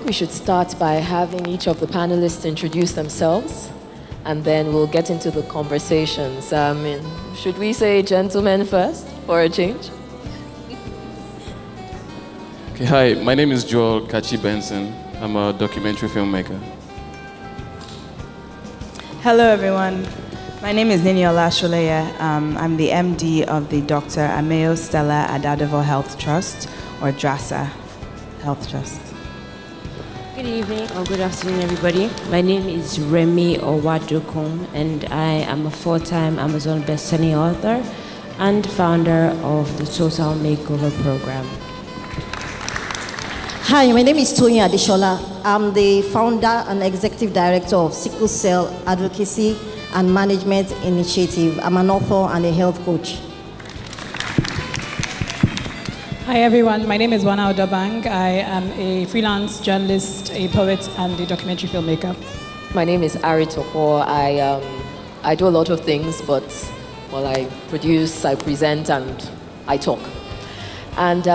we should start by having each of the panelists introduce themselves, and then we'll get into the conversations. Should we say gentlemen first for a change? Okay, hi, my name is Joel Kachi Benson. I'm a documentary filmmaker. Hello, everyone. My name is Niniola Sholeya. I'm the MD of the Dr. Ameo Stella Adadevo Health Trust, or DRASA Health Trust. Good evening or good afternoon, everybody. My name is Remy Owadokum, and I am a full-time Amazon best-selling author and founder of the Total Makeover Program. Hi, my name is Tony Adishola. I'm the founder and executive director of Sickle Cell Advocacy and Management Initiative. I'm an author and a health coach. Hi everyone, my name is Wana Odobang. I am a freelance journalist, a poet, and a documentary filmmaker. My name is Ari Toko. I do a lot of things, but I produce, I present, and I talk. And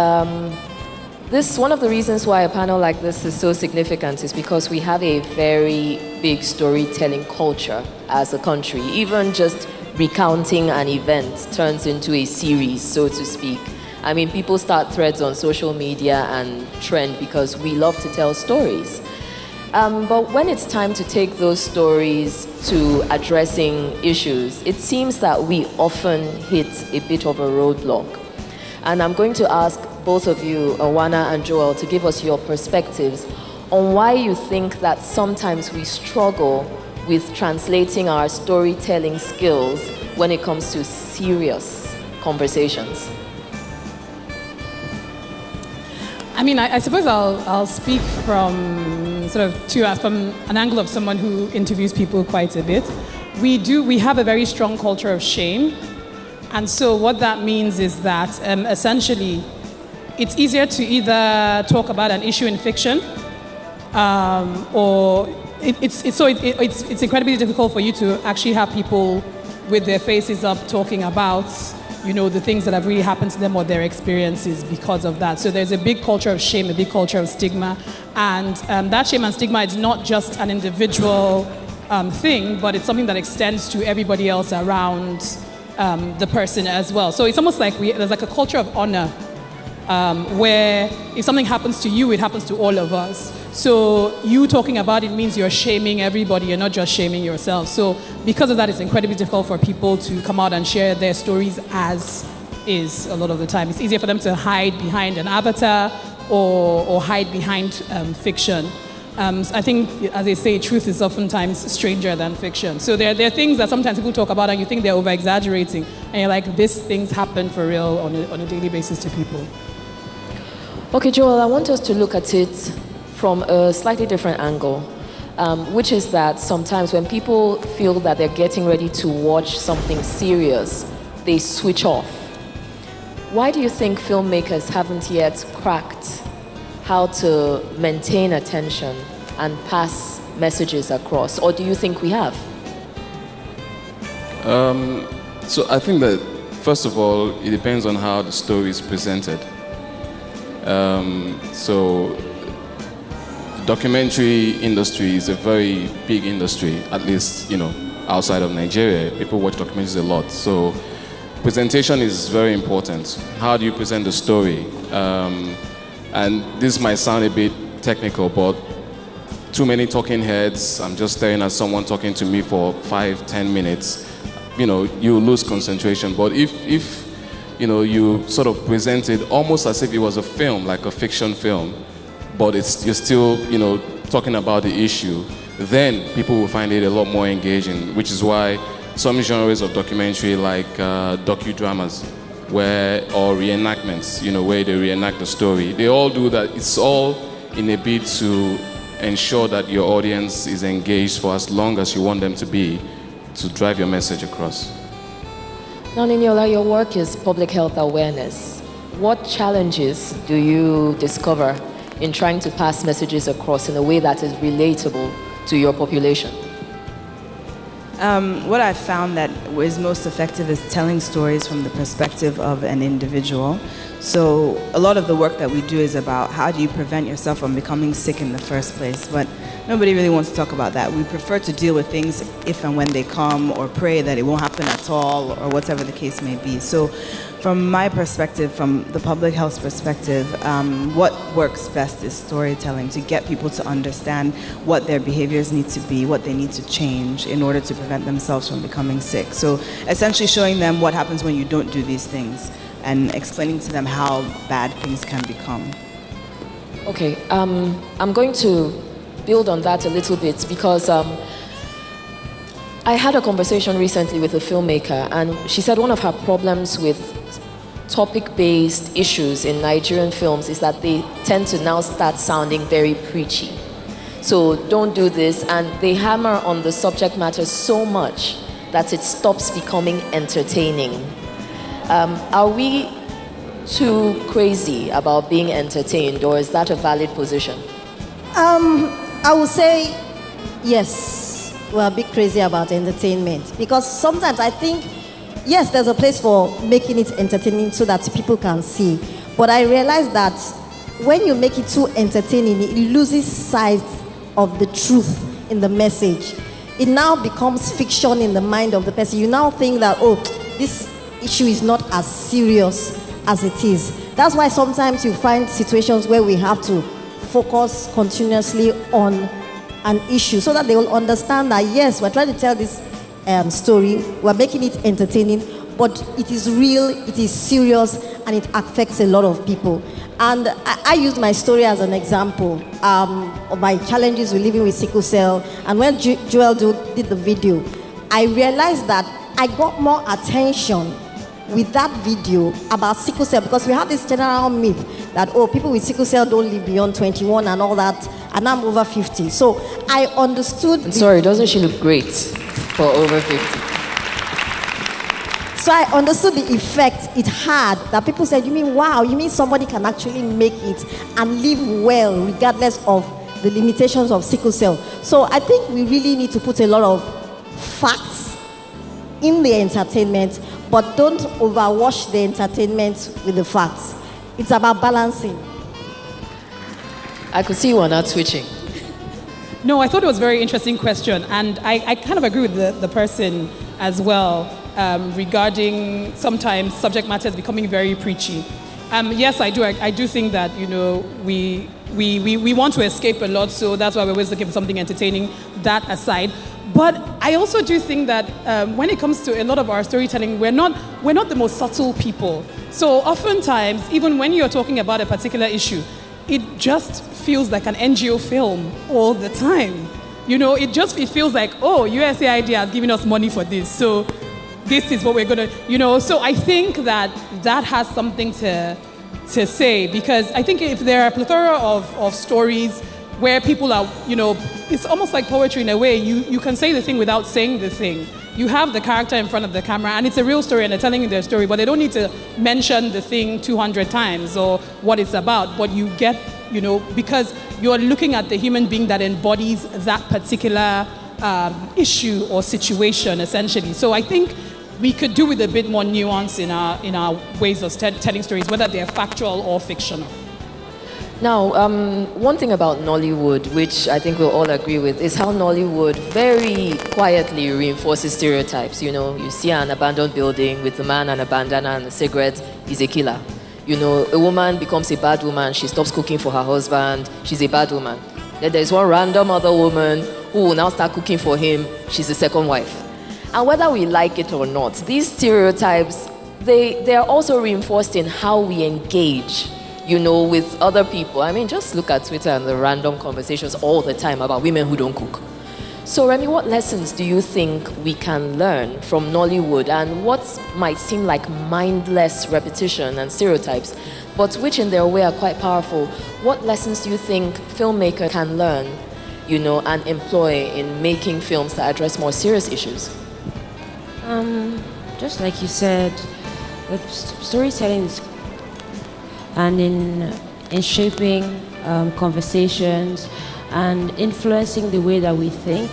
one of the reasons why a panel like this is so significant is because we have a very big storytelling culture as a country. Even just recounting an event turns into a series, so to speak. I mean, people start threads on social media and trend because we love to tell stories. But when it's time to take those stories to addressing issues, it seems that we often hit a bit of a roadblock. And I'm going to ask both of you, Awana and Joel, to give us your perspectives on why you think that sometimes we struggle with translating our storytelling skills when it comes to serious conversations. I mean, I suppose I'll speak from from an angle of someone who interviews people quite a bit. We have a very strong culture of shame. And so what that means is that essentially it's easier to either talk about an issue in fiction or it's incredibly difficult for you to actually have people with their faces up talking about the things that have really happened to them or their experiences because of that. So there's a big culture of shame, a big culture of stigma. And that shame and stigma is not just an individual thing, but it's something that extends to everybody else around the person as well. So it's almost like there's like a culture of honor where if something happens to you, it happens to all of us. So you talking about it means you're shaming everybody, you're not just shaming yourself. So because of that, it's incredibly difficult for people to come out and share their stories as is a lot of the time. It's easier for them to hide behind an avatar or hide behind fiction. I think, as they say, truth is oftentimes stranger than fiction. So there are things that sometimes people talk about and you think they're over-exaggerating. And you're like, these things happen for real on a daily basis to people. Okay, Joel, I want us to look at it from a slightly different angle, which is that sometimes when people feel that they're getting ready to watch something serious, they switch off. Why do you think filmmakers haven't yet cracked how to maintain attention and pass messages across, or do you think we have? So I think that, first of all, it depends on how the story is presented. So the documentary industry is a very big industry, at least, outside of Nigeria. People watch documentaries a lot. So presentation is very important. How do you present the story? And this might sound a bit technical, but too many talking heads, I'm just staring at someone talking to me for 5-10 minutes, you lose concentration. But if you sort of present it almost as if it was a film, like a fiction film, but you're still, talking about the issue, then people will find it a lot more engaging, which is why some genres of documentary, like docudramas, or reenactments, where they reenact the story, they all do that. It's all in a bid to ensure that your audience is engaged for as long as you want them to be, to drive your message across. Now, Niniola, your work is public health awareness. What challenges do you discover in trying to pass messages across in a way that is relatable to your population? What I found that was most effective is telling stories from the perspective of an individual. So a lot of the work that we do is about how do you prevent yourself from becoming sick in the first place. But nobody really wants to talk about that. We prefer to deal with things if and when they come, or pray that it won't happen at all, or whatever the case may be. So from my perspective, from the public health perspective, what works best is storytelling, to get people to understand what their behaviors need to be, what they need to change in order to prevent themselves from becoming sick. So essentially showing them what happens when you don't do these things, and explaining to them how bad things can become. Okay, I'm going to build on that a little bit because I had a conversation recently with a filmmaker, and she said one of her problems with topic-based issues in Nigerian films is that they tend to now start sounding very preachy. So don't do this, and they hammer on the subject matter so much that it stops becoming entertaining. Are we too crazy about being entertained, or is that a valid position? I would say yes, we're a bit crazy about entertainment, because sometimes I think, yes, there's a place for making it entertaining so that people can see. But I realize that when you make it too entertaining, it loses sight of the truth in the message. It now becomes fiction in the mind of the person. You now think that, oh, this issue is not as serious as it is. That's why sometimes you find situations where we have to focus continuously on an issue so that they will understand that, yes, we're trying to tell this story, we're making it entertaining, but it is real, it is serious, and it affects a lot of people. And I use my story as an example of my challenges with living with sickle cell. And when Joel did the video, I realized that I got more attention with that video about sickle cell, because we have this general myth that, oh, people with sickle cell don't live beyond 21 and all that, and I'm over 50. So I understood. Sorry, doesn't she look great for over 50? So I understood the effect it had, that people said, you mean, wow, you mean somebody can actually make it and live well regardless of the limitations of sickle cell. So I think we really need to put a lot of facts in the entertainment, but don't overwash the entertainment with the facts. It's about balancing. I could see you are not switching. No, I thought it was a very interesting question, and I kind of agree with the person as well regarding sometimes subject matters becoming very preachy. Yes, I do. I do think that, you know, we want to escape a lot, so that's why we're always looking for something entertaining. That aside, but I also do think that when it comes to a lot of our storytelling, we're not the most subtle people. So oftentimes, even when you're talking about a particular issue, it just feels like an NGO film all the time. You know, it feels like, oh, USAID has given us money for this, so this is what we're gonna, you know. So I think that has something to say, because I think if there are a plethora of stories where people are, you know, it's almost like poetry in a way. You can say the thing without saying the thing. You have the character in front of the camera, and it's a real story, and they're telling you their story, but they don't need to mention the thing 200 times or what it's about. But you get, you know, because you're looking at the human being that embodies that particular issue or situation, essentially. So I think we could do with a bit more nuance in our ways of telling stories, whether they're factual or fictional. Now, one thing about Nollywood, which I think we'll all agree with, is how Nollywood very quietly reinforces stereotypes. You know, you see an abandoned building with a man and a bandana and a cigarette, he's a killer. You know, a woman becomes a bad woman, she stops cooking for her husband, she's a bad woman. Then there's one random other woman who will now start cooking for him, she's a second wife. And whether we like it or not, these stereotypes, they are also reinforced in how we engage, you know, with other people. I mean, just look at Twitter and the random conversations all the time about women who don't cook. So Remy, what lessons do you think we can learn from Nollywood, and what might seem like mindless repetition and stereotypes, but which in their way are quite powerful? What lessons do you think filmmakers can learn, you know, and employ in making films that address more serious issues? Just like you said, storytelling is, and in shaping conversations and influencing the way that we think.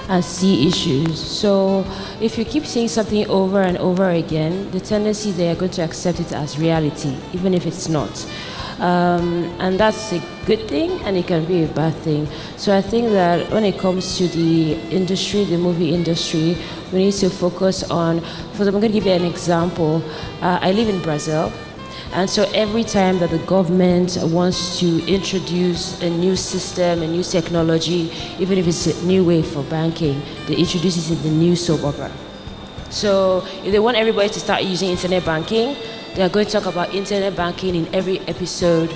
and see issues. So if you keep seeing something over and over again, the tendency they are going to accept it as reality, even if it's not. And that's a good thing, and it can be a bad thing. So I think that when it comes to the industry, the movie industry, we need to focus on, I'm going to give you an example. I live in Brazil. And so every time that the government wants to introduce a new system, a new technology, even if it's a new way for banking, they introduce it in the new soap opera. So if they want everybody to start using internet banking, they are going to talk about internet banking in every episode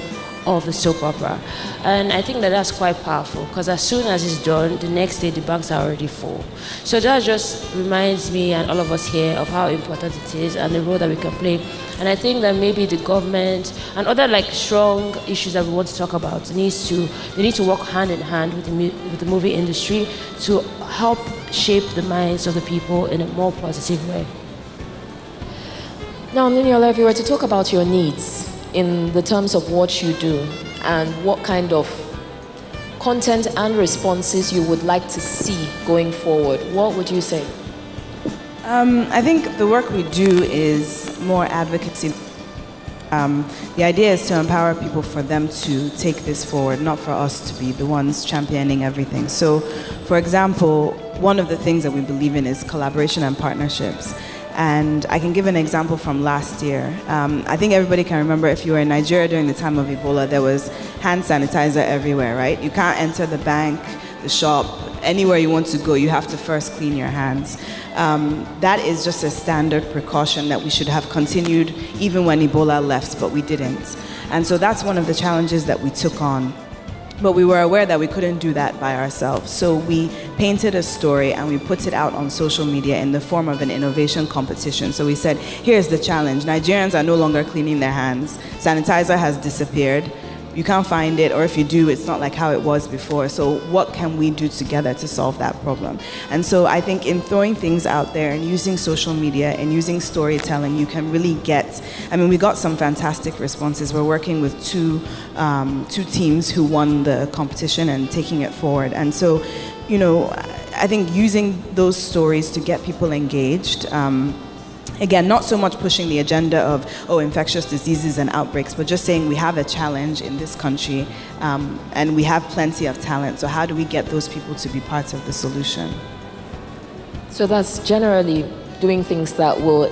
of the soap opera. And I think that that's quite powerful, because as soon as it's done, the next day the banks are already full. So that just reminds me and all of us here of how important it is and the role that we can play. And I think that maybe the government and other strong issues that we want to talk about they need to work hand in hand with the movie industry to help shape the minds of the people in a more positive way. Now, Niniola, if you were to talk about your needs in the terms of what you do and what kind of content and responses you would like to see going forward, what would you say? I think the work we do is more advocacy. The idea is to empower people for them to take this forward, not for us to be the ones championing everything. So, for example, one of the things that we believe in is collaboration and partnerships. And I can give an example from last year. I think everybody can remember, if you were in Nigeria during the time of Ebola, there was hand sanitizer everywhere, right? You can't enter the bank, the shop, anywhere you want to go, you have to first clean your hands. That is just a standard precaution that we should have continued even when Ebola left, but we didn't. And so that's one of the challenges that we took on. But we were aware that we couldn't do that by ourselves. So we painted a story and we put it out on social media in the form of an innovation competition. So we said, here's the challenge. Nigerians are no longer cleaning their hands. Sanitizer has disappeared. You can't find it, or if you do, it's not like how it was before. So what can we do together to solve that problem? And so I think in throwing things out there and using social media and using storytelling, you can really we got some fantastic responses. We're working with two teams who won the competition and taking it forward. And so, I think using those stories to get people engaged, again, not so much pushing the agenda of, infectious diseases and outbreaks, but just saying we have a challenge in this country and we have plenty of talent. So how do we get those people to be part of the solution? So that's generally doing things that will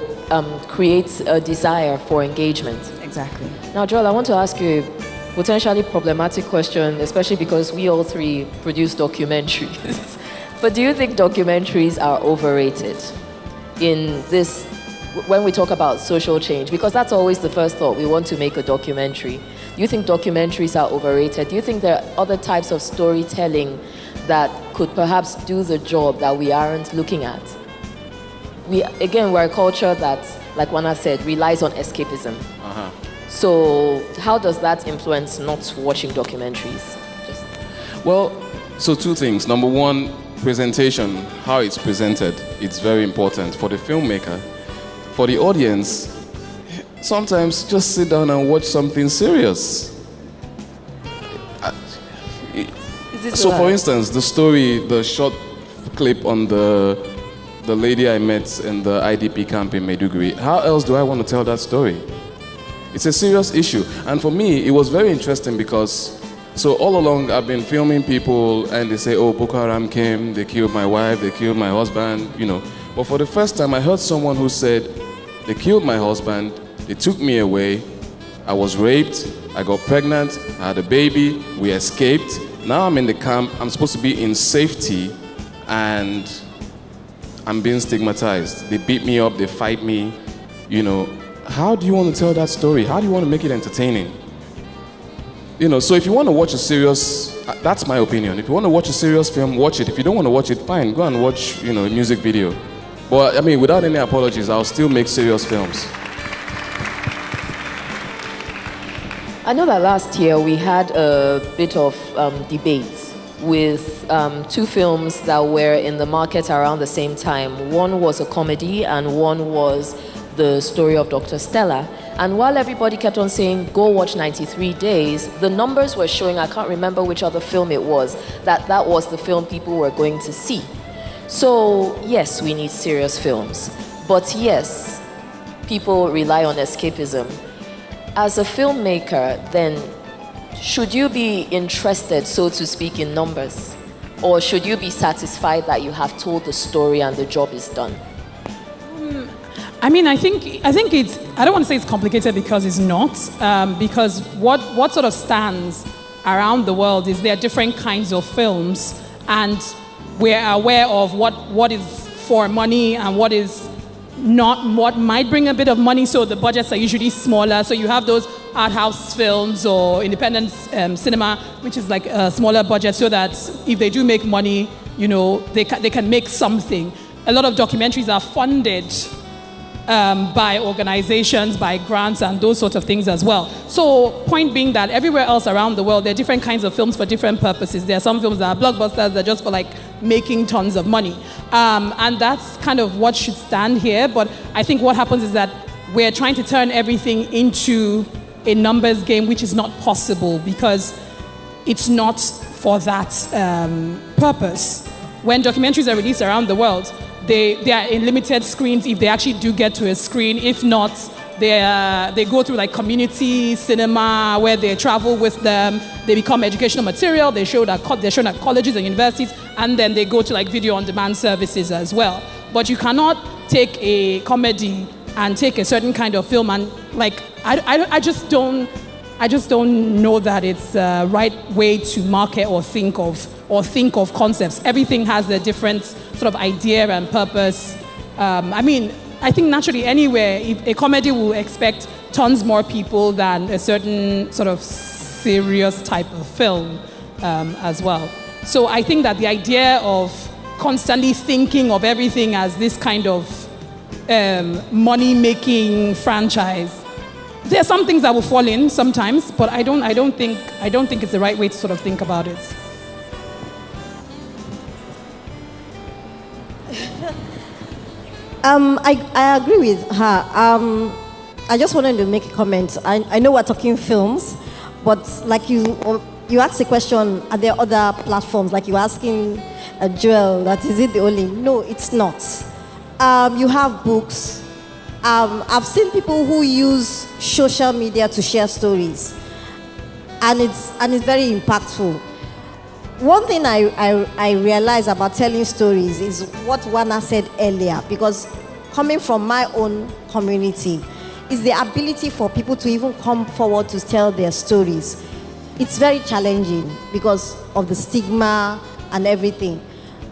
create a desire for engagement. Exactly. Now, Joel, I want to ask you a potentially problematic question, especially because we all three produce documentaries. But do you think documentaries are overrated in this, when we talk about social change? Because that's always the first thought. We want to make a documentary. Do you think documentaries are overrated? Do you think there are other types of storytelling that could perhaps do the job that we aren't looking at? We're a culture that, like Wana said, relies on escapism. So how does that influence not watching documentaries? Well, so two things. Number one, presentation, how it's presented, it's very important for the filmmaker. For the audience, sometimes just sit down and watch something serious. So for instance, the short clip on the lady I met in the IDP camp in Maiduguri, how else do I want to tell that story? It's a serious issue. And for me, it was very interesting because, so all along I've been filming people and they say, Boko Haram came, they killed my wife, they killed my husband, But for the first time, I heard someone who said, they killed my husband, they took me away, I was raped, I got pregnant, I had a baby, we escaped. Now I'm in the camp, I'm supposed to be in safety, and I'm being stigmatized. They beat me up, they fight me, How do you want to tell that story? How do you want to make it entertaining? So if you want to watch a serious, that's my opinion. If you want to watch a serious film, watch it. If you don't want to watch it, fine, go and watch, a music video. But without any apologies, I'll still make serious films. I know that last year we had a bit of debate with two films that were in the market around the same time. One was a comedy and one was the story of Dr. Stella. And while everybody kept on saying, go watch 93 Days, the numbers were showing, I can't remember which other film it was, that was the film people were going to see. So, yes, we need serious films. But yes, people rely on escapism. As a filmmaker, then, should you be interested, so to speak, in numbers? Or should you be satisfied that you have told the story and the job is done? I mean, I think it's, I don't want to say it's complicated because it's not, because what sort of stands around the world is there are different kinds of films, and we're aware of what is for money and what is not, what might bring a bit of money, so the budgets are usually smaller. So you have those art house films or independent cinema, which is like a smaller budget, so that if they do make money, you know, they can make something. A lot of documentaries are funded by organizations, by grants, and those sorts of things as well. So, point being that everywhere else around the world, there are different kinds of films for different purposes. There are some films that are blockbusters that are just for like making tons of money. And that's kind of what should stand here. But I think what happens is that we're trying to turn everything into a numbers game, which is not possible because it's not for that purpose. When documentaries are released around the world, they are in limited screens if they actually do get to a screen. If not, they go through like community cinema where they travel with them. They become educational material. They're shown at colleges and universities, and then they go to like video on demand services as well. But you cannot take a comedy and take a certain kind of film and like I just don't know that it's the right way to market or think of concepts. Everything has a different sort of idea and purpose. I mean, I think naturally anywhere, if a comedy will expect tons more people than a certain sort of serious type of film as well. So I think that the idea of constantly thinking of everything as this kind of money-making franchise, there are some things that will fall in sometimes, but I don't think it's the right way to sort of think about it. I agree with her. I just wanted to make a comment. I know we're talking films, but like you asked the question, are there other platforms? Like you're asking Joel, that is it the only? No, it's not. You have books. I've seen people who use social media to share stories, and it's very impactful. One thing I realize about telling stories is what Wana said earlier, because coming from my own community, is the ability for people to even come forward to tell their stories. It's very challenging because of the stigma and everything.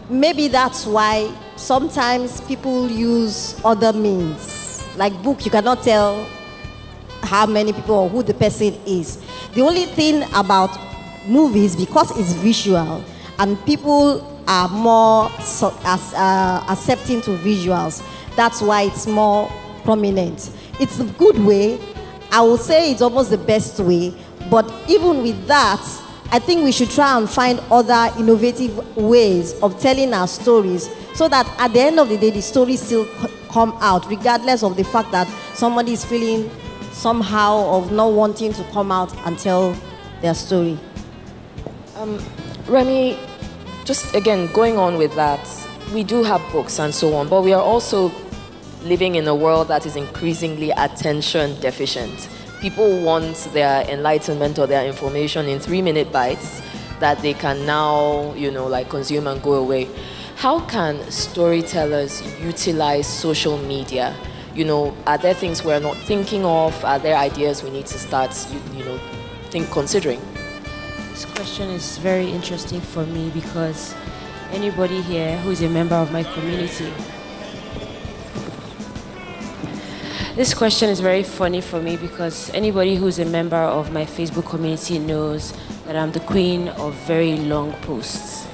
Maybe that's why sometimes people use other means. Like book, you cannot tell how many people or who the person is. The only thing about movies, because it's visual and people are more accepting to visuals, that's why it's more prominent. It's a good way. I would say it's almost the best way, but even with that, I think we should try and find other innovative ways of telling our stories so that at the end of the day, the stories still come out, regardless of the fact that somebody is feeling somehow of not wanting to come out and tell their story. Remy, just again, going on with that, we do have books and so on, but we are also living in a world that is increasingly attention deficient. People want their enlightenment or their information in 3-minute bites that they can now, like consume and go away. How can storytellers utilize social media? Are there things we're not thinking of? Are there ideas we need to start, considering? This question is very interesting for me because anybody here who is a member of my community, this question is very funny for me because anybody who's a member of my Facebook community knows that I'm the queen of very long posts,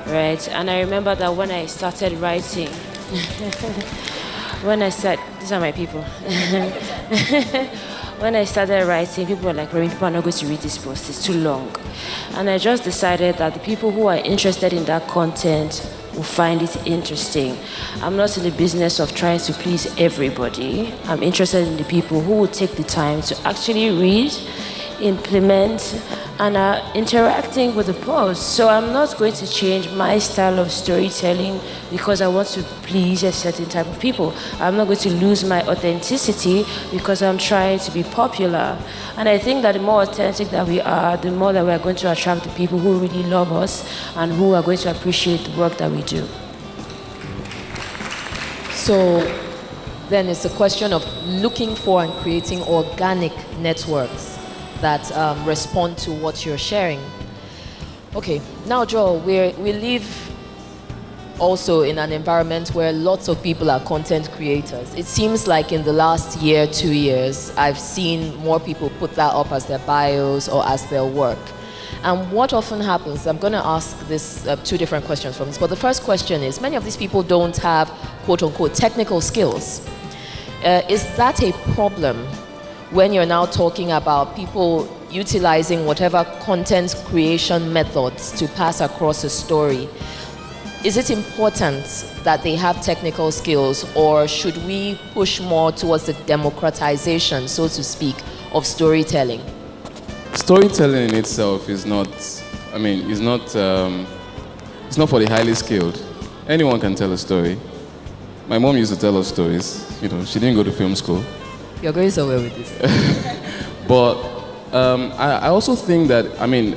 right? And I remember that when I started writing, these are my people. When I started writing, people were like, Remy, people are not going to read this post, it's too long. And I just decided that the people who are interested in that content will find it interesting. I'm not in the business of trying to please everybody. I'm interested in the people who will take the time to actually read, implement, and are interacting with the post. So I'm not going to change my style of storytelling because I want to please a certain type of people. I'm not going to lose my authenticity because I'm trying to be popular. And I think that the more authentic that we are, the more that we are going to attract the people who really love us and who are going to appreciate the work that we do. So then it's a question of looking for and creating organic networks that respond to what you're sharing. Okay, now Joel, we live also in an environment where lots of people are content creators. It seems like in the last year, 2 years, I've seen more people put that up as their bios or as their work. And what often happens, I'm going to ask this two different questions from this, but the first question is, many of these people don't have quote-unquote technical skills. Is that a problem when you're now talking about people utilizing whatever content creation methods to pass across a story? Is it important that they have technical skills, or should we push more towards the democratization, so to speak, of storytelling? Storytelling in itself is not, it's not for the highly skilled. Anyone can tell a story. My mom used to tell us stories. She didn't go to film school. You're going somewhere with this. But I also think that,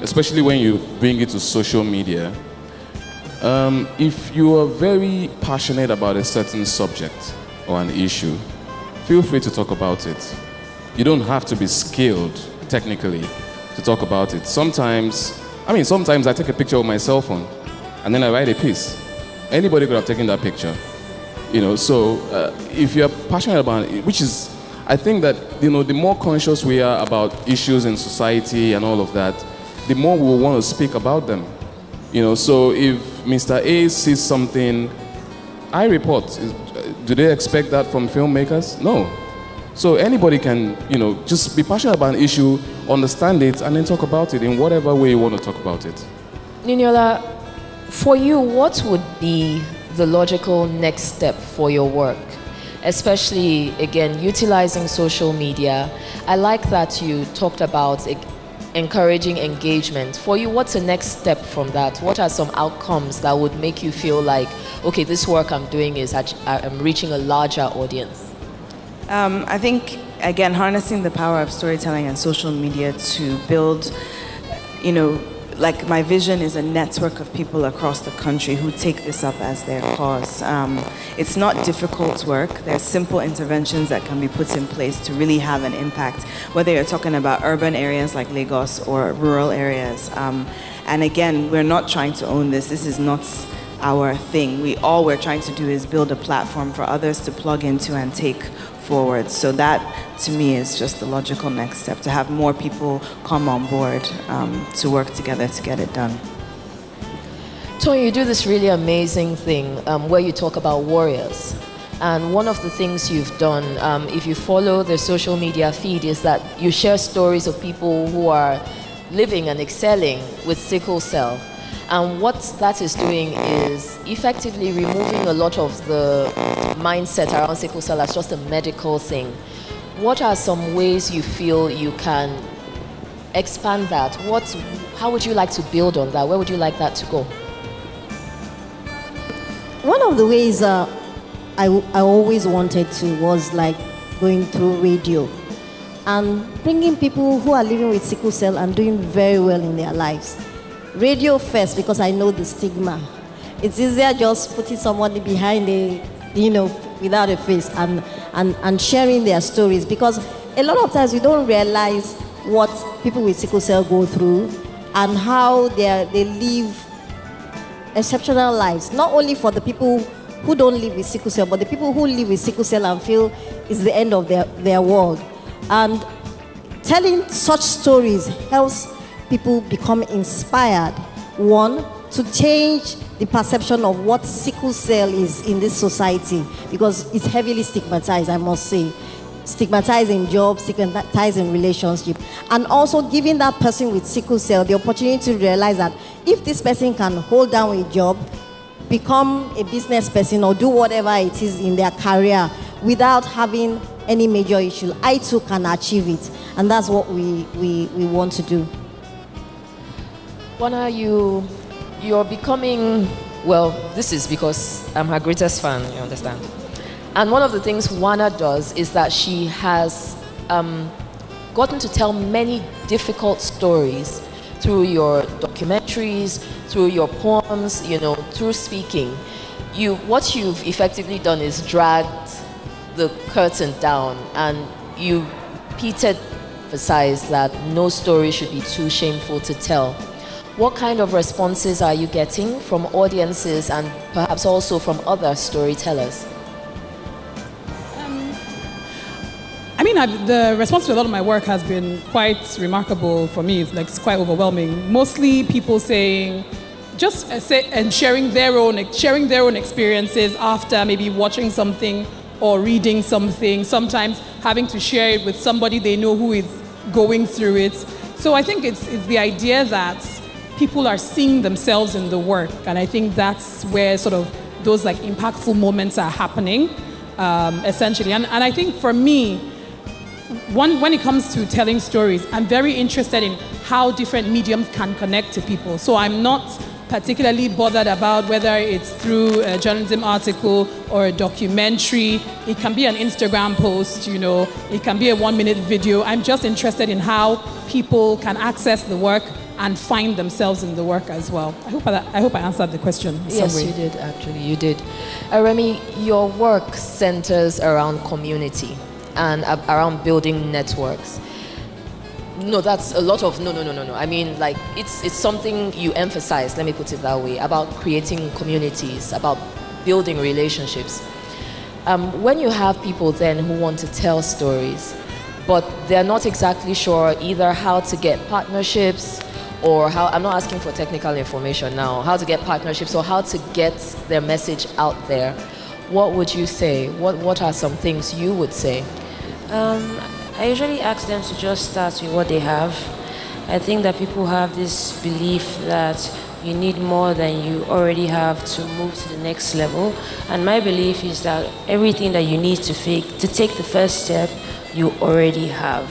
especially when you bring it to social media, if you are very passionate about a certain subject or an issue, feel free to talk about it. You don't have to be skilled technically to talk about it. Sometimes I take a picture with my cell phone and then I write a piece. Anybody could have taken that picture. So if you're passionate about it, which is, I think that, the more conscious we are about issues in society and all of that, the more we will want to speak about them. So if Mr. A sees something, I report. Do they expect that from filmmakers? No. So anybody can, just be passionate about an issue, understand it, and then talk about it in whatever way you want to talk about it. Niniola, for you, what would be the logical next step for your work? Especially, again, utilizing social media. I like that you talked about encouraging engagement. For you, what's the next step from that? What are some outcomes that would make you feel like, okay, this work I'm doing I'm reaching a larger audience? I think, again, harnessing the power of storytelling and social media to build, like my vision is a network of people across the country who take this up as their cause. It's not difficult work. There's simple interventions that can be put in place to really have an impact, whether you're talking about urban areas like Lagos or rural areas. And again, we're not trying to own this. This is not our thing. All we're trying to do is build a platform for others to plug into and take forward. So that, to me, is just the logical next step, to have more people come on board to work together to get it done. Tony, you do this really amazing thing where you talk about warriors. And one of the things you've done, if you follow the social media feed, is that you share stories of people who are living and excelling with sickle cell. And what that is doing is effectively removing a lot of the mindset around sickle cell as just a medical thing. What are some ways you feel you can expand that? How would you like to build on that? Where would you like that to go? One of the ways I always wanted to was like going through radio and bringing people who are living with sickle cell and doing very well in their lives. Radio first, because I know the stigma. It's easier just putting somebody behind without a face and sharing their stories, because a lot of times we don't realize what people with sickle cell go through and how they live exceptional lives, not only for the people who don't live with sickle cell, but the people who live with sickle cell and feel it's the end of their world. And telling such stories helps people become inspired, one, to change the perception of what sickle cell is in this society, because it's heavily stigmatized, I must say. Stigmatized in jobs, stigmatized in relationship, and also giving that person with sickle cell the opportunity to realize that if this person can hold down a job, become a business person, or do whatever it is in their career without having any major issue, I too can achieve it. And that's what we want to do. Wana, you're becoming, well, this is because I'm her greatest fan, you understand. And one of the things Wana does is that she has gotten to tell many difficult stories through your documentaries, through your poems, through speaking. What you've effectively done is dragged the curtain down, and you repeated emphasize that no story should be too shameful to tell. What kind of responses are you getting from audiences and perhaps also from other storytellers? The response to a lot of my work has been quite remarkable for me. It's quite overwhelming. Mostly people saying, and sharing their own experiences after maybe watching something or reading something. Sometimes having to share it with somebody they know who is going through it. So I think it's the idea that people are seeing themselves in the work, and I think that's where sort of those impactful moments are happening, essentially. And I think for me, when it comes to telling stories, I'm very interested in how different mediums can connect to people. So I'm not particularly bothered about whether it's through a journalism article or a documentary. It can be an Instagram post, it can be a 1-minute video. I'm just interested in how people can access the work and find themselves in the work as well. I hope I answered the question in some way. Yes, you did, actually, you did. Remy, your work centers around community and around building networks. No, that's a lot of no. I mean, it's something you emphasize, let me put it that way, about creating communities, about building relationships. When you have people then who want to tell stories, but they're not exactly sure either how to get partnerships or how, I'm not asking for technical information now, how to get partnerships or how to get their message out there, what would you say? What are some things you would say? I usually ask them to just start with what they have. I think that people have this belief that you need more than you already have to move to the next level. And my belief is that everything that you need to take the first step, you already have.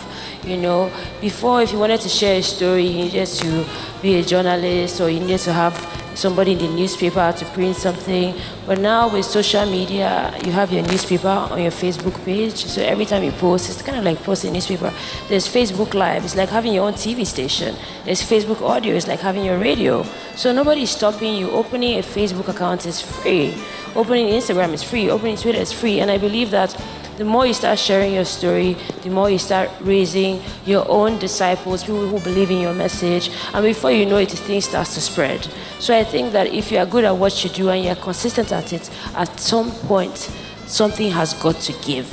Before, if you wanted to share a story, you needed to be a journalist or you needed to have somebody in the newspaper to print something. But now with social media, you have your newspaper on your Facebook page. So every time you post, it's kind of like posting a newspaper. There's Facebook Live. It's like having your own TV station. There's Facebook Audio. It's like having your radio. So nobody's stopping you. Opening a Facebook account is free. Opening Instagram is free. Opening Twitter is free. And I believe that the more you start sharing your story, the more you start raising your own disciples, people who believe in your message, and before you know it, the thing starts to spread. So I think that if you are good at what you do and you're consistent at it, at some point, something has got to give.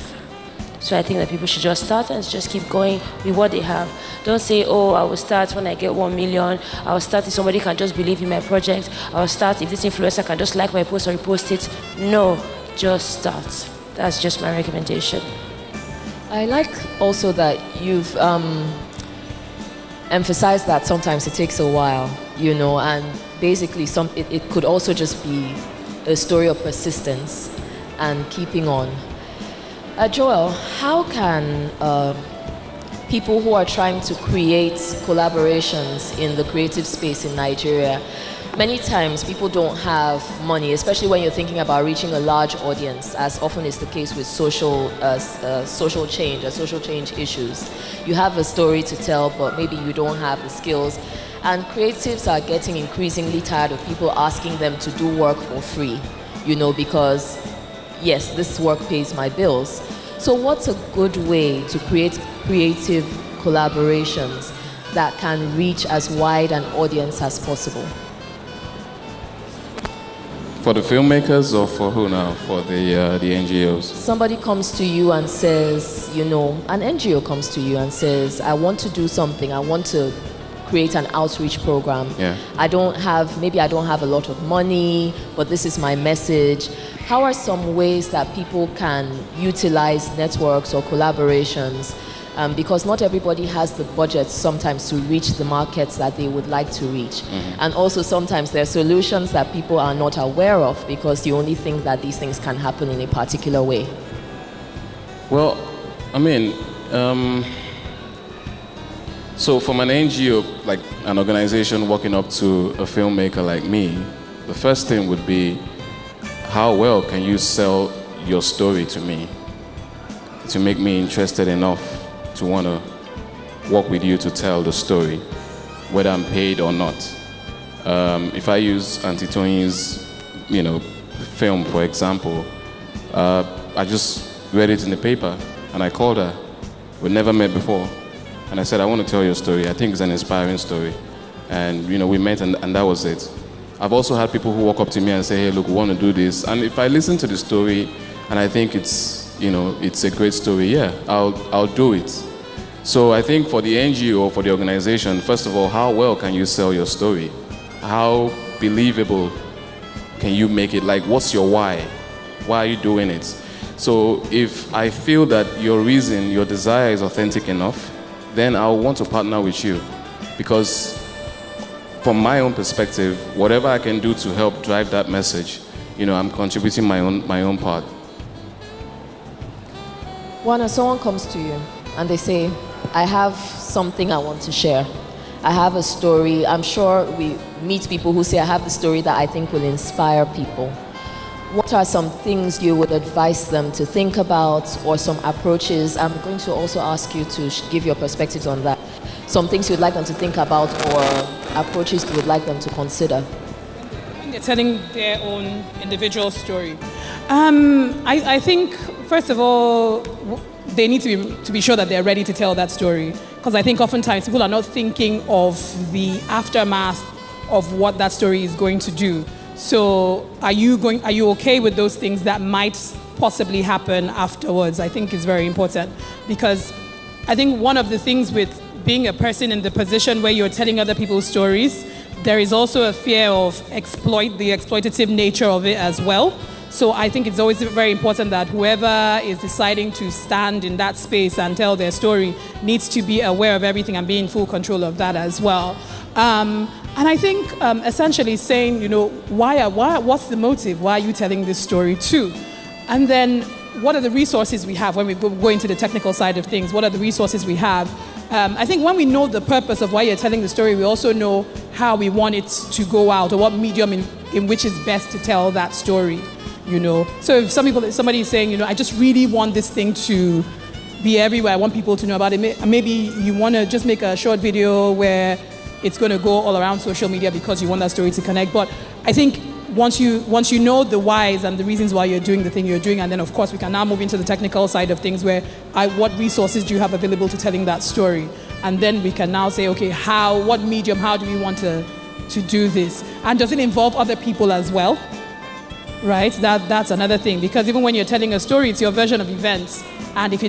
So I think that people should just start and just keep going with what they have. Don't say, oh, I will start when I get 1 million. I will start if somebody can just believe in my project. I will start if this influencer can just like my post or repost it. No, just start. That's just my recommendation. I like also that you've emphasized that sometimes it takes a while, and basically it could also just be a story of persistence and keeping on. Joel, how can people who are trying to create collaborations in the creative space in Nigeria, many times people don't have money, especially when you're thinking about reaching a large audience, as often is the case with social change issues. You have a story to tell, but maybe you don't have the skills. And creatives are getting increasingly tired of people asking them to do work for free, because, yes, this work pays my bills. So what's a good way to create creative collaborations that can reach as wide an audience as possible? For the filmmakers or for who now? For the NGOs? Somebody comes to you and says, an NGO comes to you and says, I want to do something. I want to create an outreach program. Yeah. Maybe I don't have a lot of money, but this is my message. How are some ways that people can utilize networks or collaborations? Because not everybody has the budget sometimes to reach the markets that they would like to reach. Mm-hmm. And also sometimes there are solutions that people are not aware of because you only think that these things can happen in a particular way. So from an NGO, like an organization working up to a filmmaker like me, the first thing would be, how well can you sell your story to me to make me interested enough to want to work with you to tell the story, whether I'm paid or not. If I use Auntie Tony's, film, for example, I just read it in the paper and I called her. We'd never met before. And I said, I want to tell you a story. I think it's an inspiring story. And, we met and that was it. I've also had people who walk up to me and say, hey, look, we want to do this. And if I listen to the story and I think it's, it's a great story, yeah, I'll do it. So I think for the NGO, for the organization, first of all, how well can you sell your story? How believable can you make it? Like, what's your why? Why are you doing it? So if I feel that your reason, your desire is authentic enough, then I'll want to partner with you. Because from my own perspective, whatever I can do to help drive that message, I'm contributing my own part. When someone comes to you and they say, I have something I want to share. I have a story. I'm sure we meet people who say, I have the story that I think will inspire people. What are some things you would advise them to think about, or some approaches? I'm going to also ask you to give your perspectives on that. Some things you'd like them to think about, or approaches you would like them to consider. When they're telling their own individual story, I think, first of all, they need to be sure that they're ready to tell that story. Because I think oftentimes people are not thinking of the aftermath of what that story is going to do. So are you okay with those things that might possibly happen afterwards? I think is very important, because I think one of the things with being a person in the position where you're telling other people's stories, there is also a fear of the exploitative nature of it as well. So I think it's always very important that whoever is deciding to stand in that space and tell their story needs to be aware of everything and be in full control of that as well. And I think essentially saying, what's the motive? Why are you telling this story too? And then what are the resources we have when we go into the technical side of things? What are the resources we have? I think when we know the purpose of why you're telling the story, we also know how we want it to go out, or what medium in which is best to tell that story. So if somebody is saying, I just really want this thing to be everywhere, I want people to know about it. Maybe you want to just make a short video where it's going to go all around social media because you want that story to connect. But I think once you know the whys and the reasons why you're doing the thing you're doing, and then of course we can now move into the technical side of things, where what resources do you have available to telling that story? And then we can now say, okay, what medium, how do we want to do this? And does it involve other people as well? Right? That's another thing, because even when you're telling a story, it's your version of events. And if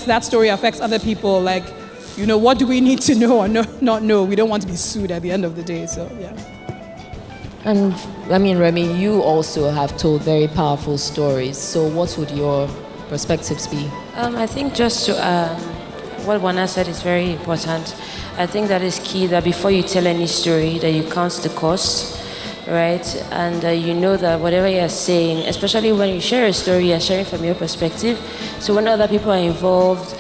that story affects other people, like, what do we need to know or not know? We don't want to be sued at the end of the day, so yeah. And Remy, you also have told very powerful stories. So what would your perspectives be? I think just to what Wana said is very important. I think that is key, that before you tell any story, that you count the cost, right? And you know that whatever you're saying, especially when you share a story, you're sharing from your perspective. So when other people are involved,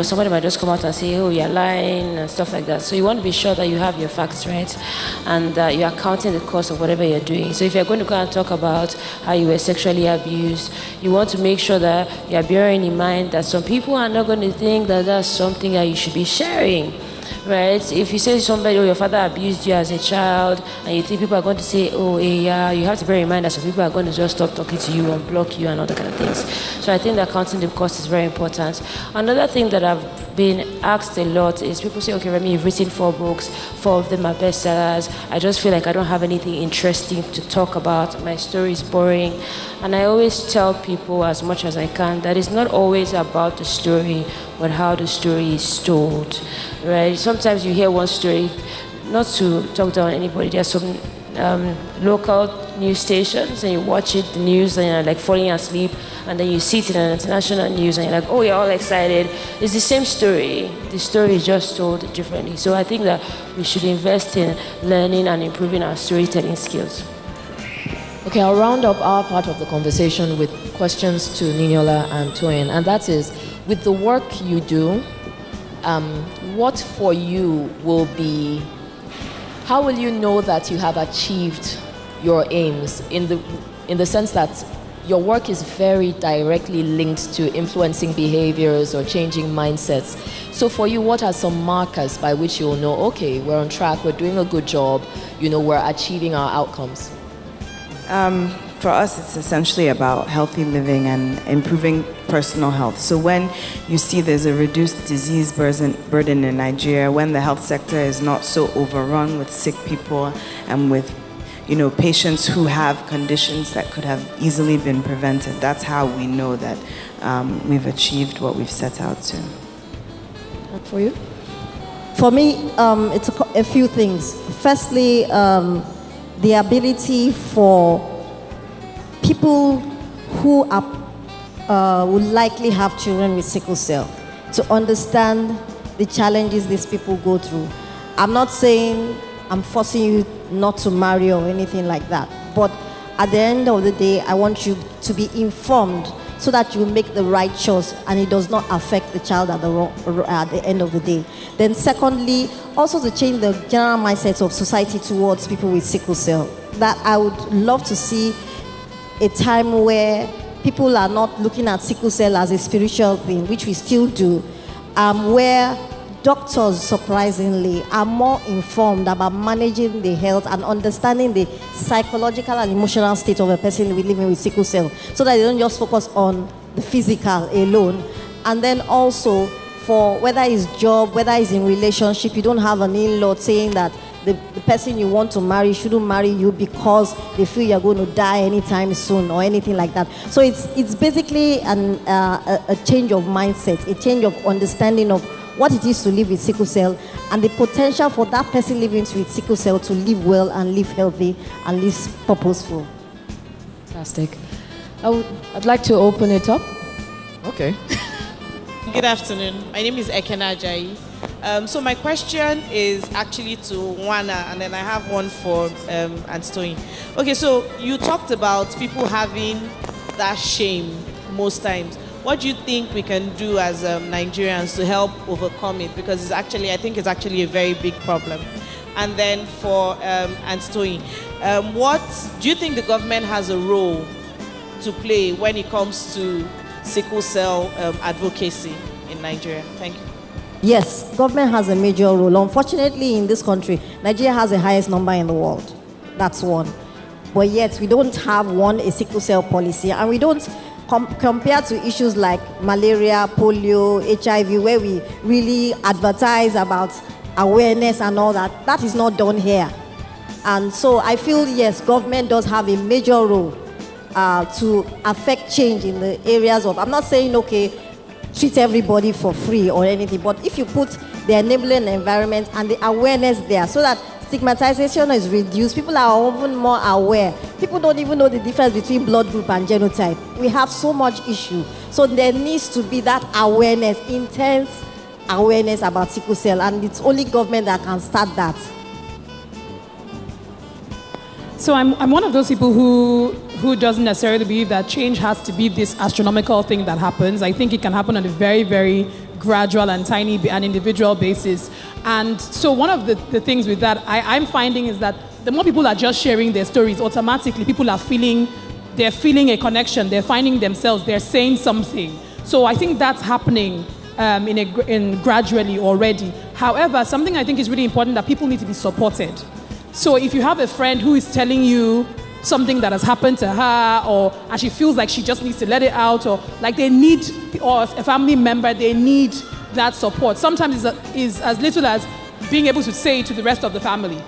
somebody might just come out and say, oh, you're lying and stuff like that. So you want to be sure that you have your facts right, and that you're counting the cost of whatever you're doing. So if you're going to go and talk about how you were sexually abused, you want to make sure that you're bearing in mind that some people are not going to think that that's something that you should be sharing. Right? If you say to somebody, your father abused you as a child, and you think people are going to say, yeah, you have to bear in mind that some people are going to just stop talking to you and block you and all that kind of things. So I think that counting the cost is very important. Another thing that I've been asked a lot is people say, okay, Remy, you've written 4 books, 4 of them are bestsellers. I just feel like I don't have anything interesting to talk about. My story is boring. And I always tell people as much as I can that it's not always about the story, but how the story is told, right? Sometimes you hear one story, not to talk down anybody, there's some local news stations, and you watch the news, and you're like falling asleep, and then you see it in an international news, and you're like, oh, you're all excited. It's the same story. The story is just told differently. So I think that we should invest in learning and improving our storytelling skills. Okay, I'll round up our part of the conversation with questions to Niniola and Toyin, and that is, with the work you do, what for you will be, how will you know that you have achieved your aims in the sense that your work is very directly linked to influencing behaviors or changing mindsets. So for you, what are some markers by which you'll know, okay, we're on track, we're doing a good job, we're achieving our outcomes? For us, it's essentially about healthy living and improving personal health. So when you see there's a reduced disease burden in Nigeria, when the health sector is not so overrun with sick people and with patients who have conditions that could have easily been prevented, that's how we know that we've achieved what we've set out to. And for you? For me, it's a few things. Firstly, the ability for people who would likely have children with sickle cell to understand the challenges these people go through. I'm not saying I'm forcing you not to marry or anything like that, but at the end of the day, I want you to be informed so that you make the right choice and it does not affect the child at the end of the day. Then secondly, also to change the general mindset of society towards people with sickle cell. That I would love to see a time where people are not looking at sickle cell as a spiritual thing, which we still do, where doctors, surprisingly, are more informed about managing the health and understanding the psychological and emotional state of a person living with sickle cell, so that they don't just focus on the physical alone. And then also, for whether it's job, whether it's in relationship, you don't have an in-law saying that the person you want to marry shouldn't marry you because they feel you're going to die anytime soon or anything like that. So it's basically a change of mindset, a change of understanding of what it is to live with sickle cell and the potential for that person living with sickle cell to live well and live healthy and live purposeful. Fantastic. I'd like to open it up. Okay. Good afternoon. My name is Ekena Ajayi. So my question is actually to Wana, and then I have one for Antoine. Okay, so you talked about people having that shame most times. What do you think we can do as Nigerians to help overcome it? Because I think it's actually a very big problem. And then for Antoine, what do you think the government has a role to play when it comes to sickle cell advocacy in Nigeria? Thank you. Yes, government has a major role. Unfortunately, in this country, Nigeria has the highest number in the world. That's one. But yet, we don't have a sickle cell policy, and we don't compare to issues like malaria, polio, HIV, where we really advertise about awareness and all that. That is not done here. And so I feel, yes, government does have a major role to affect change in the areas of, I'm not saying, okay, treat everybody for free or anything, but if you put the enabling environment and the awareness there so that stigmatization is reduced, people are even more aware. People don't even know the difference between blood group and genotype. We have so much issue. So there needs to be that awareness, intense awareness about sickle cell, and it's only government that can start that. So I'm one of those people who doesn't necessarily believe that change has to be this astronomical thing that happens. I think it can happen on a very, very gradual and tiny and individual basis. And so one of the things with that I'm finding is that the more people are just sharing their stories, automatically people are feeling a connection, they're finding themselves, they're saying something. So I think that's happening in gradually already. However, something I think is really important that people need to be supported. So if you have a friend who is telling you something that has happened to her, and she feels like she just needs to let it out, or like they need, or a family member, they need that support. Sometimes it's as little as being able to say it to the rest of the family.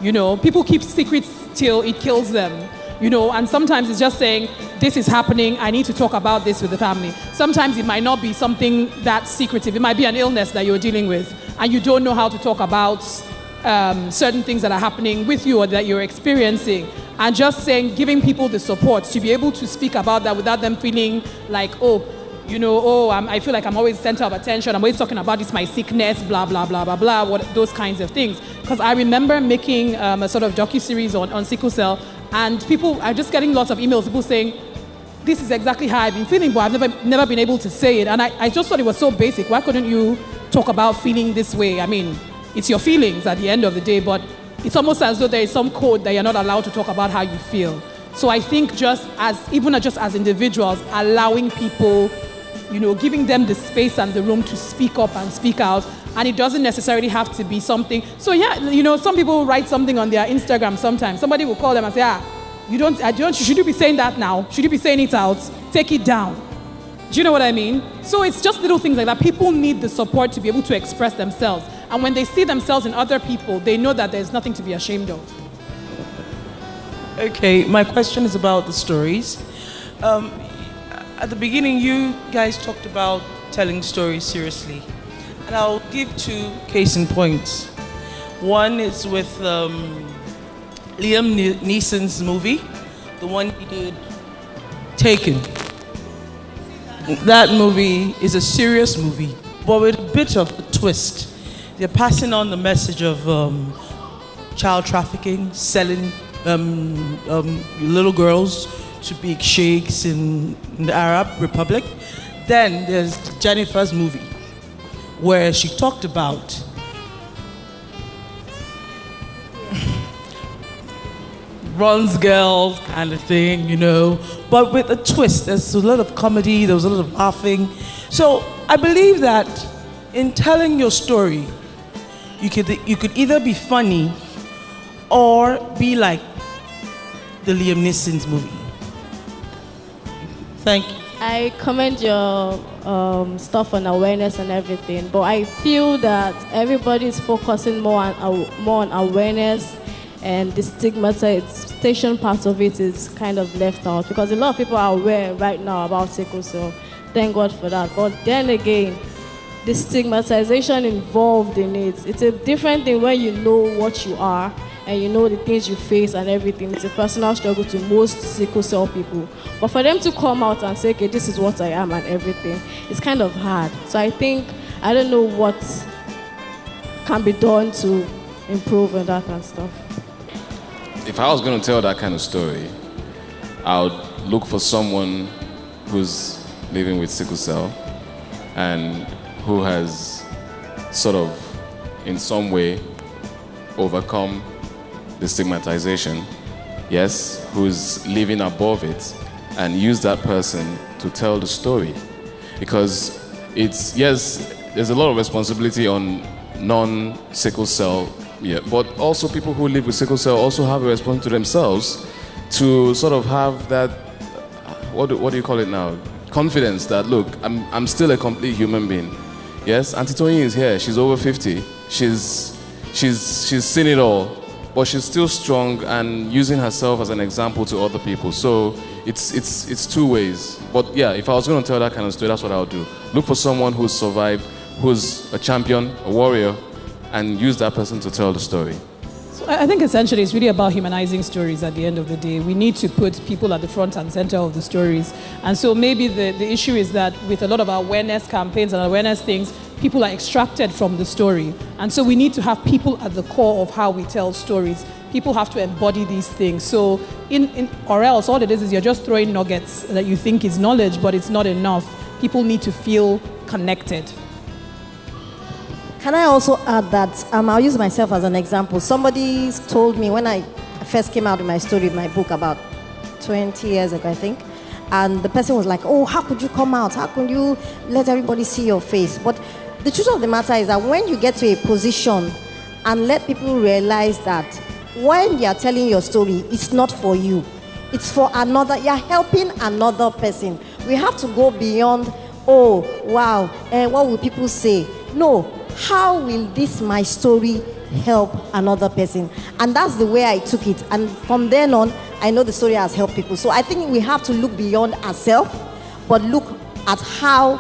People keep secrets till it kills them. And sometimes it's just saying, this is happening, I need to talk about this with the family. Sometimes it might not be something that secretive. It might be an illness that you're dealing with, and you don't know how to talk about certain things that are happening with you or that you're experiencing. And just saying, giving people the support to be able to speak about that without them feeling like, I feel like I'm always the center of attention, I'm always talking about this, my sickness, blah, blah, blah, blah, blah, those kinds of things. Because I remember making a sort of docu-series on sickle cell, and people are just getting lots of emails, people saying, this is exactly how I've been feeling, but I've never been able to say it. And I just thought it was so basic. Why couldn't you talk about feeling this way. I mean, it's your feelings at the end of the day, but it's almost as though there is some code that you're not allowed to talk about how you feel. So I think just as individuals, allowing people, giving them the space and the room to speak up and speak out, and it doesn't necessarily have to be something. So yeah, some people write something on their Instagram sometimes. Somebody will call them and say, should you be saying that now? Should you be saying it out? Take it down. Do you know what I mean? So it's just little things like that. People need the support to be able to express themselves. And when they see themselves in other people, they know that there's nothing to be ashamed of. Okay, my question is about the stories. At the beginning, you guys talked about telling stories seriously. And I'll give 2 case in points. One is with Liam Neeson's movie, the one he did, Taken. That movie is a serious movie, but with a bit of a twist. They're passing on the message of child trafficking, selling little girls to big sheikhs in the Arab Republic. Then there's Jennifer's movie, where she talked about runs girl kind of thing, but with a twist. There's a lot of comedy, there was a lot of laughing. So I believe that in telling your story, you could either be funny or be like the Liam Neeson's movie. Thank you. I commend your stuff on awareness and everything, but I feel that everybody is focusing more on awareness, and the stigmatization part of it is kind of left out, because a lot of people are aware right now about sickle cell. Thank God for that. But then again, the stigmatization involved in it, it's a different thing when you know what you are and you know the things you face and everything. It's a personal struggle to most sickle cell people. But for them to come out and say, okay, this is what I am and everything, it's kind of hard. So I don't know what can be done to improve on that and stuff. If I was going to tell that kind of story, I would look for someone who's living with sickle cell and who has sort of, in some way, overcome the stigmatization, yes, who's living above it, and use that person to tell the story. Because there's a lot of responsibility on non-sickle cell, but also people who live with sickle cell also have a responsibility to themselves to sort of have that, what do you call it now? Confidence that, look, I'm still a complete human being. Yes, Auntie Tony is here. She's over 50. She's seen it all, but she's still strong and using herself as an example to other people. So it's 2 ways. But yeah, if I was going to tell that kind of story, that's what I would do. Look for someone who's survived, who's a champion, a warrior, and use that person to tell the story. So I think essentially it's really about humanizing stories at the end of the day. We need to put people at the front and center of the stories. And so maybe the issue is that with a lot of awareness campaigns and awareness things, people are extracted from the story. And so we need to have people at the core of how we tell stories. People have to embody these things. So or else all it is you're just throwing nuggets that you think is knowledge, but it's not enough. People need to feel connected. Can I also add that I'll use myself as an example. Somebody told me when I first came out with my story, my book, about 20 years ago, I think, and the person was like, oh, how could you come out? How could you let everybody see your face? But the truth of the matter is that when you get to a position and let people realize that when you're telling your story, it's not for you, it's for another, you're helping another person. We have to go beyond, oh, wow, what will people say? No. How will my story help another person? And that's the way I took it. And from then on, I know the story has helped people. So I think we have to look beyond ourselves, but look at how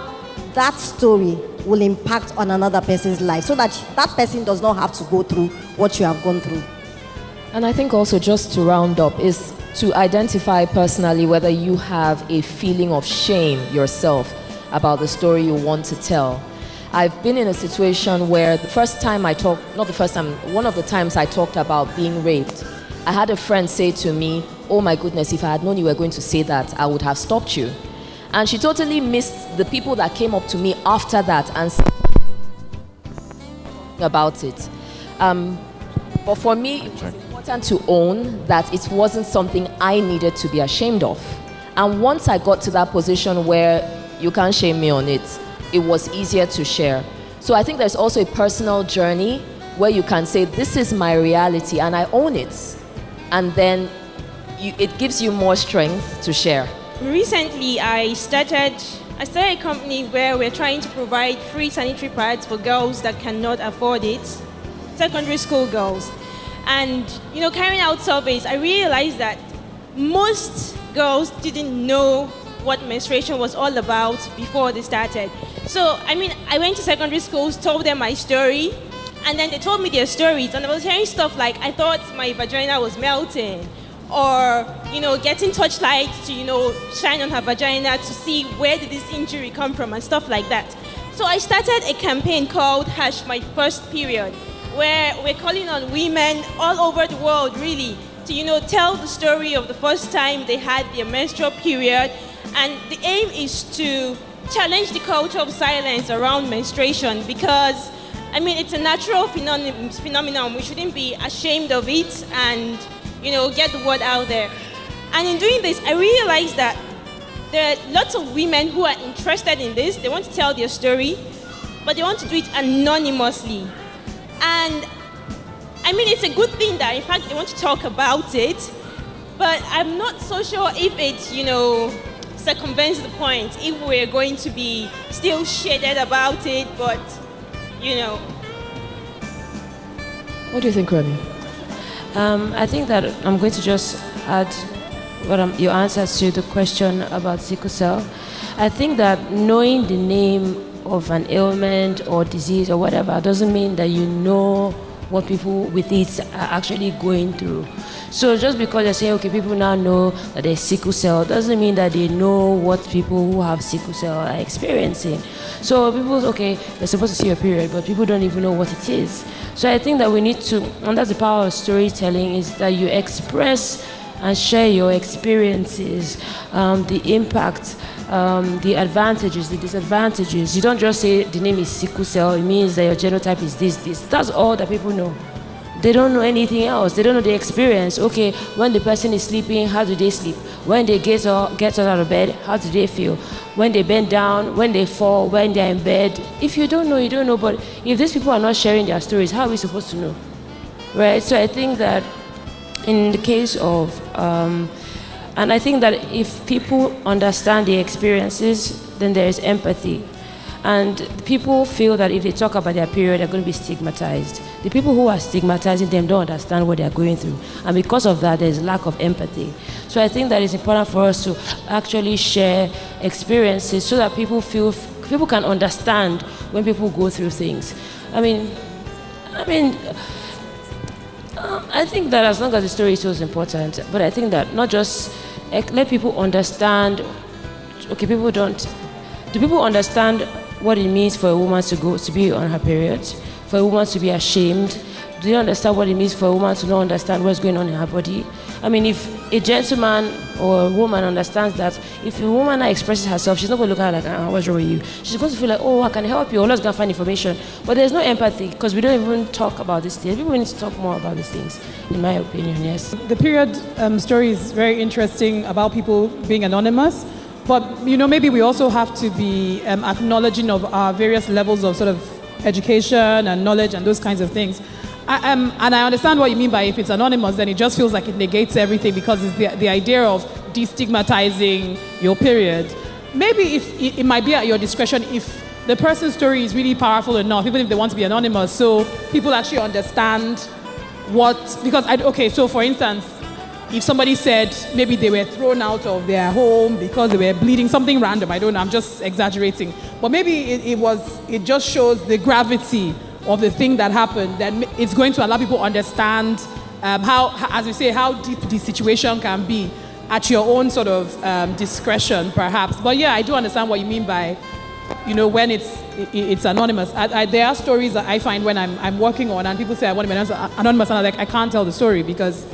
that story will impact on another person's life, so that that person does not have to go through what you have gone through. And I think also, just to round up, is to identify personally whether you have a feeling of shame yourself about the story you want to tell. I've been in a situation where one of the times I talked about being raped, I had a friend say to me, oh my goodness, if I had known you were going to say that, I would have stopped you. And she totally missed the people that came up to me after that and said, about it. But for me, it was important to own that it wasn't something I needed to be ashamed of. And once I got to that position where you can't shame me on it, it was easier to share. So I think there's also a personal journey where you can say, this is my reality and I own it. And then it gives you more strength to share. Recently, I started a company where we're trying to provide free sanitary pads for girls that cannot afford it, secondary school girls. And, carrying out surveys, I realized that most girls didn't know what menstruation was all about before they started. So, I went to secondary schools, told them my story, and then they told me their stories, and I was hearing stuff like, I thought my vagina was melting, or, getting torchlights to, shine on her vagina to see where did this injury come from and stuff like that. So I started a campaign called #MyFirstPeriod, where we're calling on women all over the world, really, to, tell the story of the first time they had their menstrual period. And the aim is to challenge the culture of silence around menstruation because, it's a natural phenomenon. We shouldn't be ashamed of it and, get the word out there. And in doing this, I realized that there are lots of women who are interested in this. They want to tell their story, but they want to do it anonymously. And, it's a good thing that, in fact, they want to talk about it, but I'm not so sure if it, circumvents the point, if we're going to be still shaded about it, but, What do you think, Remy? I think that I'm going to just add your answer to the question about sickle cell. I think that knowing the name of an ailment or disease or whatever doesn't mean that you know what people with it are actually going through. So just because they're saying, okay, people now know that there's sickle cell, doesn't mean that they know what people who have sickle cell are experiencing. So people, okay, they're supposed to see a period, but people don't even know what it is. So I think that we need to, and that's the power of storytelling, is that you express and share your experiences, the impact, the advantages, the disadvantages. You don't just say the name is sickle cell, it means that your genotype is this. That's all that people know. They don't know anything else. They don't know the experience. Okay, when the person is sleeping, how do they sleep? When they get out of bed, how do they feel? When they bend down, when they fall, when they're in bed. If you don't know, you don't know. But if these people are not sharing their stories, how are we supposed to know? Right? So I think that in the case of, and I think that if people understand the experiences, then there is empathy. And people feel that if they talk about their period, they're going to be stigmatized. The people who are stigmatizing them don't understand what they're going through. And because of that, there's lack of empathy. So I think that it's important for us to actually share experiences so that people can understand when people go through things. I think that as long as the story is so important, but I think that not just let people understand, okay, do people understand what it means for a woman to be on her period, for a woman to be ashamed? Do you understand what it means for a woman to not understand what's going on in her body? If a gentleman or a woman understands that if a woman expresses herself, she's not going to look at her like, what's wrong with you? She's going to feel like, oh, I can help you, or let's go find information. But there's no empathy because we don't even talk about these things. People need to talk more about these things, in my opinion, yes. The period story is very interesting about people being anonymous. But, maybe we also have to be acknowledging of our various levels of sort of education and knowledge and those kinds of things. And I understand what you mean by if it's anonymous, then it just feels like it negates everything because it's the idea of destigmatizing your period. Maybe if it might be at your discretion if the person's story is really powerful enough, even if they want to be anonymous, so people actually understand so for instance, if somebody said maybe they were thrown out of their home because they were bleeding, something random, I don't know, I'm just exaggerating. But maybe it just shows the gravity of the thing that happened, then it's going to allow people to understand how deep the situation can be at your own sort of discretion, perhaps. But yeah, I do understand what you mean by, when it's anonymous. There are stories that I find when I'm working on, and people say I want to be anonymous, and I'm like, I can't tell the story because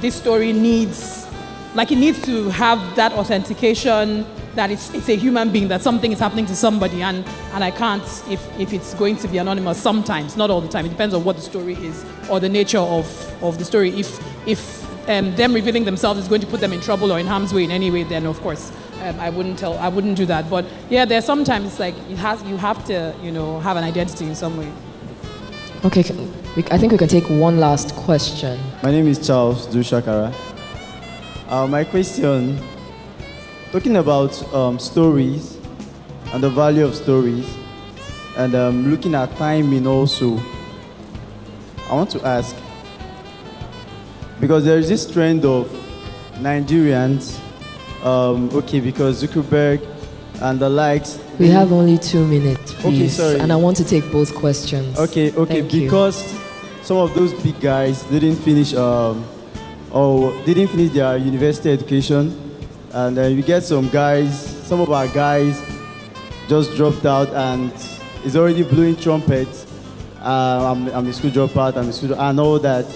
this story needs to have that authentication that it's a human being, that something is happening to somebody, and I can't, if it's going to be anonymous, sometimes, not all the time. It depends on what the story is or the nature of the story. If them revealing themselves is going to put them in trouble or in harm's way in any way, then of course I wouldn't do that. But yeah, there's sometimes like you have to have an identity in some way. Okay, I think we can take one last question. My name is Charles Dushakara. My question, talking about stories and the value of stories, and looking at timing also, I want to ask, because there is this trend of Nigerians, because Zuckerberg and the likes. We have only 2 minutes, please. Okay, sorry. And I want to take both questions. Okay, Thank you. because some of those big guys didn't finish their university education, and you get some of our guys just dropped out and is already blowing trumpets. I'm a school dropout, and all that.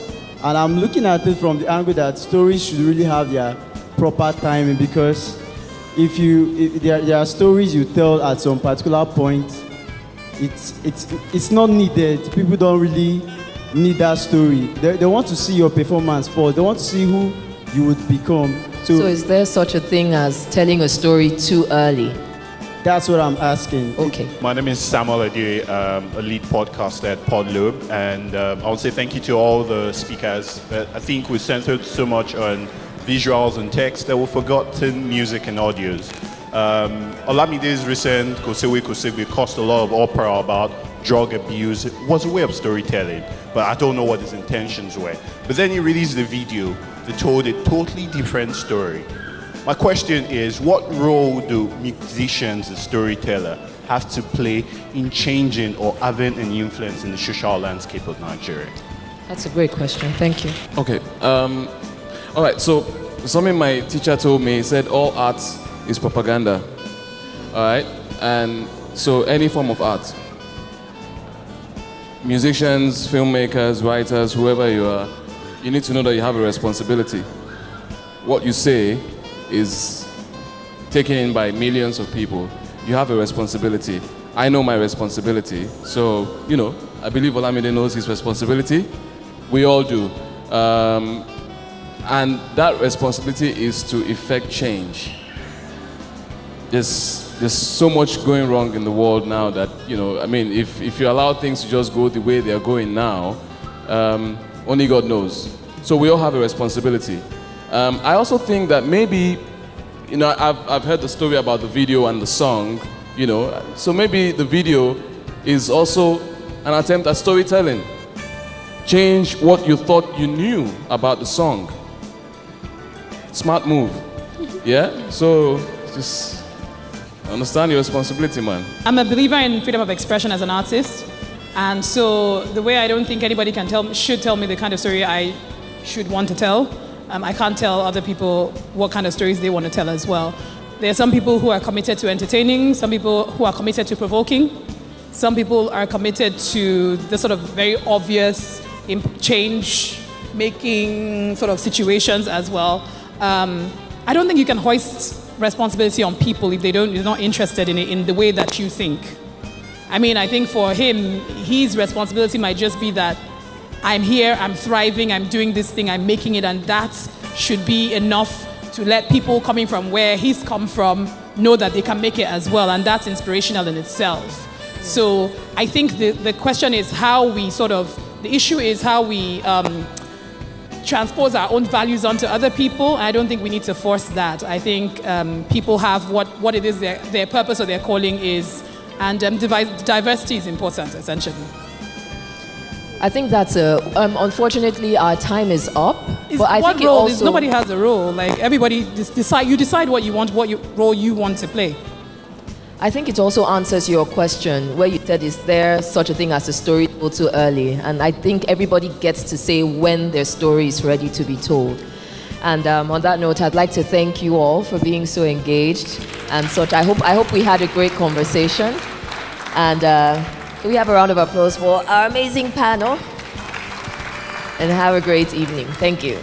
And I'm looking at it from the angle that stories should really have their proper timing, because if there are stories you tell at some particular point, it's not needed. People don't really need that story. They want to see your performance first. They want to see who you would become. So is there such a thing as telling a story too early? That's what I'm asking. Okay. My name is Samuel Adiri, a lead podcaster at Podlobe, and I want to say thank you to all the speakers. I think we centered so much on visuals and text that we've forgotten music and audios. Olamide's recent Kosewe Kosewe cost a lot of opera about drug abuse. It was a way of storytelling, but I don't know what his intentions were. But then he released the video that told a totally different story. My question is, what role do musicians and storytellers have to play in changing or having an influence in the social landscape of Nigeria? That's a great question. Thank you. Okay. All right. So something my teacher told me, he said all art is propaganda. All right. And so any form of art, musicians, filmmakers, writers, whoever you are, you need to know that you have a responsibility. What you say is taken in by millions of people. You have a responsibility. I know my responsibility. So, I believe Olamide knows his responsibility. We all do. And that responsibility is to effect change. There's so much going wrong in the world now that, if you allow things to just go the way they are going now, only God knows. So we all have a responsibility. I also think that maybe, I've heard the story about the video and the song, so maybe the video is also an attempt at storytelling. Change what you thought you knew about the song. Smart move. Yeah? So just understand your responsibility, man. I'm a believer in freedom of expression as an artist. And so the way I don't think anybody should tell me the kind of story I should want to tell, I can't tell other people what kind of stories they want to tell as well. There are some people who are committed to entertaining, some people who are committed to provoking, some people are committed to the sort of very obvious change-making sort of situations as well. I don't think you can hoist responsibility on people if they're not interested in it in the way that you think. I think for him, his responsibility might just be that I'm here, I'm thriving, I'm doing this thing, I'm making it, and that should be enough to let people coming from where he's come from know that they can make it as well, and that's inspirational in itself. So I think the question is the issue is how we transpose our own values onto other people. I don't think we need to force that. I think people have what it is their purpose or their calling is, and diversity is important, essentially. I think that's unfortunately our time is up. But I think nobody has a role. Like everybody decide what you want, role you want to play. I think it also answers your question where you said, is there such a thing as a story told too early? And I think everybody gets to say when their story is ready to be told. And on that note, I'd like to thank you all for being so engaged and such. I hope we had a great conversation. And can we have a round of applause for our amazing panel? And have a great evening. Thank you.